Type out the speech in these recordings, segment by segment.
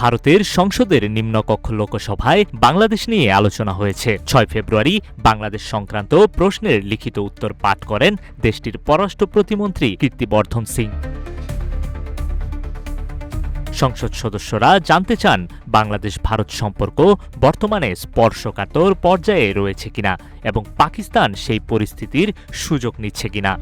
ভারতের সংসদের নিম্নকক্ষ লোকসভায় বাংলাদেশ নিয়ে আলোচনা হয়েছে। ৬ ফেব্রুয়ারি বাংলাদেশ সংক্রান্ত প্রশ্নের লিখিত উত্তর পাঠ করেন দেশটির পররাষ্ট্র প্রতিমন্ত্রী কীর্তিবর্ধন সিং। সংসদ সদস্যরা জানতে চান বাংলাদেশ ভারত সম্পর্ক বর্তমানে স্পর্শকাতর পর্যায়ে রয়েছে কিনা এবং পাকিস্তান সেই পরিস্থিতির সুযোগ নিচ্ছে কিনা।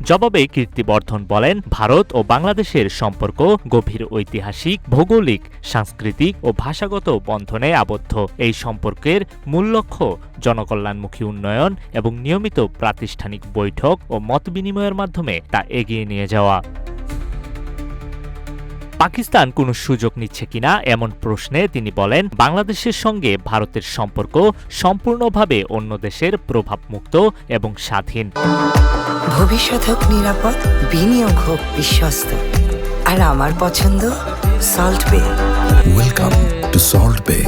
জবাবে কীর্তিবর্ধন বলেন, ভারত ও বাংলাদেশের সম্পর্ক গভীর ঐতিহাসিক, ভৌগোলিক, সাংস্কৃতিক ও ভাষাগত বন্ধনে আবদ্ধ। এই সম্পর্কের মূল লক্ষ্য জনকল্যাণমুখী উন্নয়ন এবং নিয়মিত প্রাতিষ্ঠানিক বৈঠক ও মতবিনিময়ের মাধ্যমে তা এগিয়ে নিয়ে যাওয়া। পাকিস্তান কোনো সুযোগ নিচ্ছে কিনা এমন প্রশ্নে তিনি বলেন, বাংলাদেশের সঙ্গে ভারতের সম্পর্ক সম্পূর্ণভাবে অন্য দেশের প্রভাবমুক্ত এবং স্বাধীন। ভবিষ্যৎ হোক নিরাপদ, বিনিয়োগ হোক বিশ্বস্ত, আর আমার পছন্দ সল্ট বে। ওয়েলকাম টু সল্ট বে।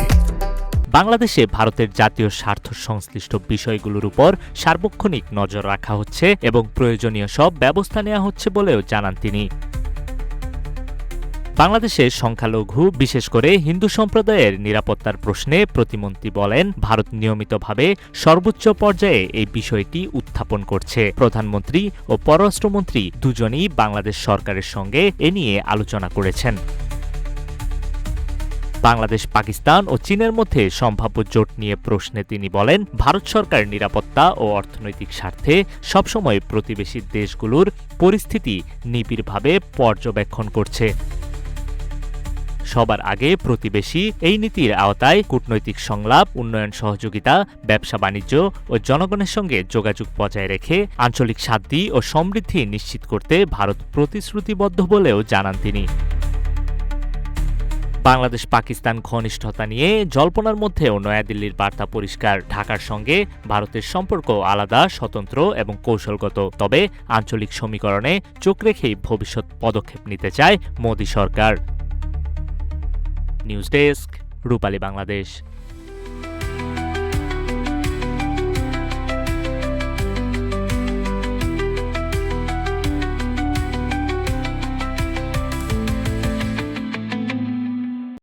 বাংলাদেশে ভারতের জাতীয় স্বার্থ সংশ্লিষ্ট বিষয়গুলোর উপর সার্বক্ষণিক নজর রাখা হচ্ছে এবং প্রয়োজনীয় সব ব্যবস্থা নেওয়া হচ্ছে বলেও জানান তিনি। বাংলাদেশের সংখ্যালঘু, বিশেষ করে হিন্দু সম্প্রদায়ের নিরাপত্তার প্রশ্নে প্রতিমন্ত্রী বলেন, ভারত নিয়মিতভাবে সর্বোচ্চ পর্যায়ে এই বিষয়টি উত্থাপন করছে। প্রধানমন্ত্রী ও পররাষ্ট্রমন্ত্রী দুজনই বাংলাদেশ সরকারের সঙ্গে এ নিয়ে আলোচনা করেছেন। বাংলাদেশ, পাকিস্তান ও চীনের মধ্যে সম্ভাব্য জোট নিয়ে প্রশ্নে তিনি বলেন, ভারত সরকার নিরাপত্তা ও অর্থনৈতিক স্বার্থে সবসময় প্রতিবেশী দেশগুলোর পরিস্থিতি নিবিড়ভাবে পর্যবেক্ষণ করছে। সবার আগে প্রতিবেশী এই নীতির আওতায় কূটনৈতিক সংলাপ, উন্নয়ন সহযোগিতা, ব্যবসা বাণিজ্য ও জনগণের সঙ্গে যোগাযোগ বজায় রেখে আঞ্চলিক শান্তি ও সমৃদ্ধি নিশ্চিত করতে ভারত প্রতিশ্রুতিবদ্ধ বলেও জানান তিনি। বাংলাদেশ পাকিস্তান ঘনিষ্ঠতা নিয়ে জল্পনার মধ্যেও নয়াদিল্লির বার্তা পরিষ্কার, ঢাকার সঙ্গে ভারতের সম্পর্ক আলাদা, স্বতন্ত্র এবং কৌশলগত। তবে আঞ্চলিক সমীকরণে চোখ রেখেই ভবিষ্যৎ পদক্ষেপ নিতে চায় মোদি সরকার। নিউজ ডেস্ক, রূপালী বাংলাদেশ।